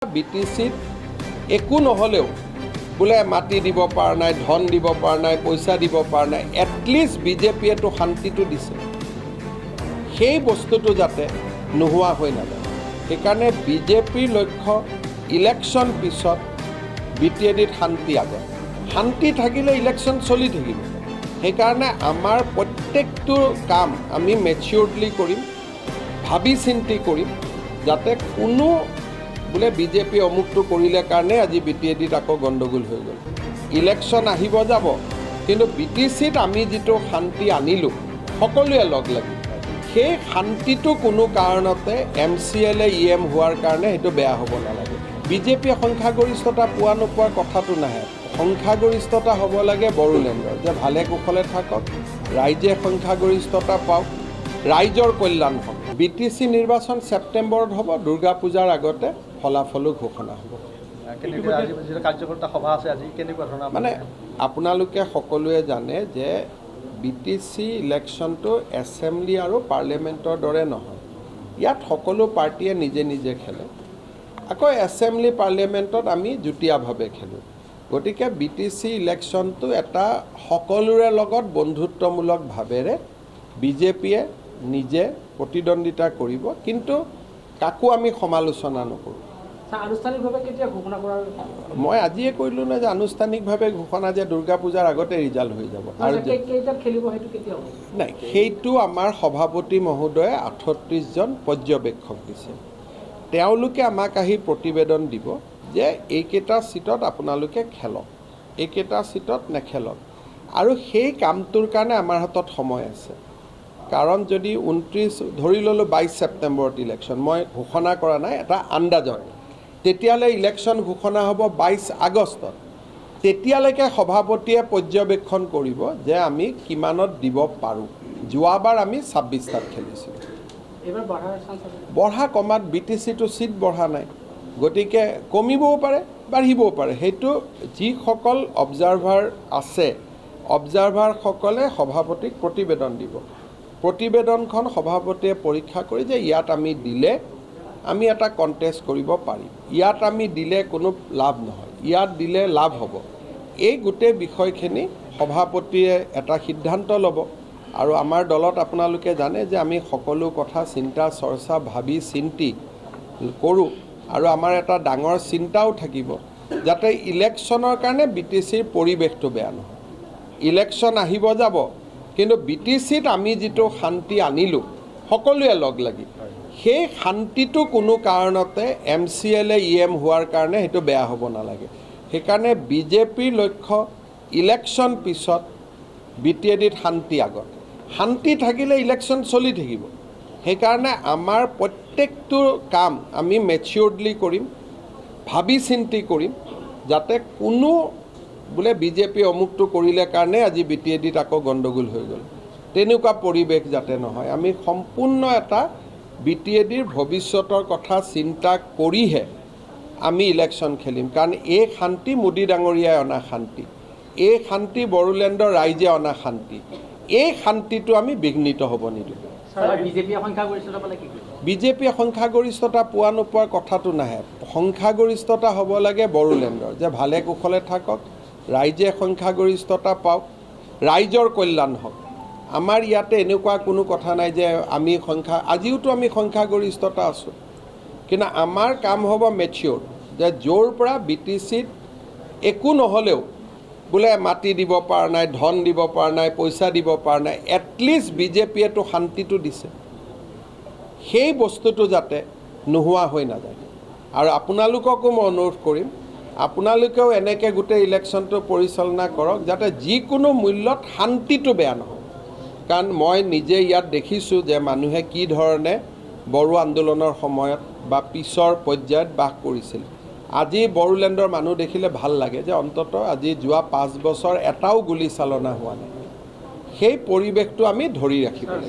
BTCত একো নহলেও বোলে মাটি দিব পৰা নাই, ধন দিব পৰা নাই, পইচা দিব পৰা নাই, এটলিষ্ট বিজেপিয়ে তো শান্তিটো দিছে। সেই বস্তুটো যাতে নোহোৱা হৈ নাযায়, সেইকাৰণে বিজেপিৰ লক্ষ্য ইলেকশ্যন পিছত BTADত শান্তি আগত। শান্তি থাকিলে ইলেকশ্যন চলি থাকিব। সেইকাৰণে আমাৰ প্ৰত্যেকটো কাম আমি মেচিয়ৰডলি কৰিম, ভাবি চিন্তি কৰিম, যাতে কোনো বোলে বিজেপি অমুকটো কৰিলে কাৰণে আজি BTADত আকৌ গণ্ডগোল হৈ গ'ল। ইলেকশ্যন আহিব যাব, কিন্তু BTCত আমি যিটো শান্তি আনিলোঁ সকলোৱে লগ লাগি, সেই শান্তিটো কোনো কাৰণতে MCLA EM হোৱাৰ কাৰণে সেইটো বেয়া হ'ব নালাগে। বিজেপিয়ে সংখ্যাগৰিষ্ঠতা পোৱা নোপোৱাৰ কথাটো নাহে। সংখ্যাগৰিষ্ঠতা হ'ব লাগে বড়োলেণ্ডৰ, যে ভালে কুশলে থাকক, ৰাইজে সংখ্যাগৰিষ্ঠতা পাওক, ৰাইজৰ কল্যাণ হওক। BTC নিৰ্বাচন ছেপ্টেম্বৰত হ'ব, দুৰ্গা পূজাৰ আগতে ফলাফলো ঘোষণা হ'ব। মানে আপোনালোকে সকলোৱে জানে যে BTC ইলেকশ্যনটো এছেম্বলি আৰু পাৰ্লিয়ামেণ্টৰ দৰে নহয়। ইয়াত সকলো পাৰ্টীয়ে নিজে নিজে খেলে, আকৌ এছেম্বলি পাৰ্লিয়ামেণ্টত আমি যুটীয়াভাৱে খেলোঁ। গতিকে BTC ইলেকশ্যনটো এটা সকলোৰে লগত বন্ধুত্বমূলক ভাৱেৰে বিজেপিয়ে নিজে প্ৰতিদ্বন্দ্বিতা কৰিব, কিন্তু কাকো আমি সমালোচনা নকৰোঁ। আনুষ্ঠানিকভাৱে কেতিয়া ঘোষণা কৰাৰ? মই আজিয়ে কৈলোঁ ন যে আনুষ্ঠানিকভাৱে ঘোষণা যে দুৰ্গা পূজাৰ আগতে ৰিজাল্ট হৈ যাব। আৰু কেইটাত খেলিব সেইটো কেতিয়া হ'ব? নাই, সেইটো আমাৰ সভাপতি মহোদয়ে 38জন পৰ্যবেক্ষক দিছে। তেওঁলোকে আমাক আহি প্ৰতিবেদন দিব যে এইকেইটা ছিটত আপোনালোকে খেলক, এইকেইটা ছিটত নেখেলক। আৰু সেই কামটোৰ কাৰণে আমাৰ হাতত সময় আছে। কাৰণ যদি 29 ধৰি ল'লোঁ 22 ছেপ্টেম্বৰত ইলেকশ্যন, মই ঘোষণা কৰা নাই, এটা আন্দাজত, তেতিয়ালৈ ইলেকশ্যন ঘোষণা হ'ব 22 আগষ্টত। তেতিয়ালৈকে সভাপতিয়ে পৰ্যবেক্ষণ কৰিব যে আমি কিমানত দিব পাৰোঁ। যোৱাবাৰ আমি 26টাত খেলিছিলোঁ। এইবাৰ বঢ়াৰ চান্স আছে? বঢ়া কমাত BTCটো ছিট বঢ়া নাই, গতিকে কমিবও পাৰে, বাঢ়িবও পাৰে। সেইটো যিসকল অবজাৰ্ভাৰ আছে, অবজাৰ্ভাৰসকলে সভাপতিক প্ৰতিবেদন দিব। প্ৰতিবেদনখন সভাপতিয়ে পৰীক্ষা কৰি যে ইয়াত আমি দিলে আমি এটা কণ্টেষ্ট কৰিব পাৰিম, ইয়াত আমি দিলে কোনো লাভ নহয়, ইয়াত দিলে লাভ হ'ব। এই গোটেই বিষয়খিনি সভাপতিয়ে এটা সিদ্ধান্ত ল'ব। আৰু আমাৰ দলত আপোনালোকে জানে যে আমি সকলো কথা চিন্তা চৰ্চা ভাবি চিন্তি কৰোঁ, আৰু আমাৰ এটা ডাঙৰ চিন্তাও থাকিব যাতে ইলেকশ্যনৰ কাৰণে BTCৰ পৰিৱেশটো বেয়া নহয়। ইলেকশ্যন আহিব যাব, কিন্তু BTCত আমি যিটো শান্তি আনিলোঁ সকলোৱে লগ লাগি, সেই শান্তিটো কোনো কাৰণতে MCLA EM হোৱাৰ কাৰণে সেইটো বেয়া হ'ব নালাগে। সেইকাৰণে বিজেপিৰ লক্ষ্য ইলেকশ্যন পিছত BTADত শান্তি আগত। শান্তি থাকিলে ইলেকশ্যন চলি থাকিব। সেইকাৰণে আমাৰ প্ৰত্যেকটো কাম আমি মেচিয়ৰডলি কৰিম, ভাবি চিন্তি কৰিম, যাতে কোনো বোলে বিজেপি অমুকটো কৰিলে কাৰণে আজি BTADত আকৌ গণ্ডগোল হৈ গ'ল, তেনেকুৱা পৰিৱেশ যাতে নহয়। আমি সম্পূৰ্ণ এটা BTADৰ ভৱিষ্যতৰ কথা চিন্তা কৰিহে আমি ইলেকশ্যন খেলিম। কাৰণ এই শান্তি মোদী ডাঙৰীয়াই অনা শান্তি, এই শান্তি বড়োলেণ্ডৰ ৰাইজে অনা শান্তি, এই শান্তিটো আমি বিঘ্নিত হ'ব নিদিওঁ। বিজেপিয়ে সংখ্যাগৰিষ্ঠতা পোৱা নোপোৱাৰ কথাটো নাহে। সংখ্যাগৰিষ্ঠতা হ'ব লাগে বড়োলেণ্ডৰ, যে ভালে কুশলে থাকক, ৰাইজে সংখ্যাগৰিষ্ঠতা পাওক, ৰাইজৰ কল্যাণ হওক। আমাৰ ইয়াতে এনেকুৱা কোনো কথা নাই যে আমি আজিওতো আমি সংখ্যাগৰিষ্ঠতা আছোঁ, কিন্তু আমাৰ কাম হ'ব মেচিয়ৰ, যে য'ৰ পৰা BTCত একো নহ'লেও বোলে মাটি দিব পৰা নাই, ধন দিব পৰা নাই, পইচা দিব পৰা নাই, এটলিষ্ট বিজেপিয়ে তো শান্তিটো দিছে। সেই বস্তুটো যাতে নোহোৱা হৈ নাযায়। আৰু আপোনালোককো মই অনুৰোধ কৰিম, আপোনালোকেও এনেকৈ গোটেই ইলেকশ্যনটো পৰিচালনা কৰক যাতে যিকোনো মূল্যত শান্তিটো বেয়া নহয়। কাৰণ মই নিজে ইয়াত দেখিছোঁ যে মানুহে কি ধৰণে বড়ো আন্দোলনৰ সময়ত বা পিছৰ পৰ্যায়ত বাস কৰিছিল। আজি বড়োলেণ্ডৰ মানুহ দেখিলে ভাল লাগে যে অন্ততঃ আজি যোৱা 5 বছৰ এটাও গুলীচালনা হোৱা নাই। সেই পৰিৱেশটো আমি ধৰি ৰাখিব লাগিব।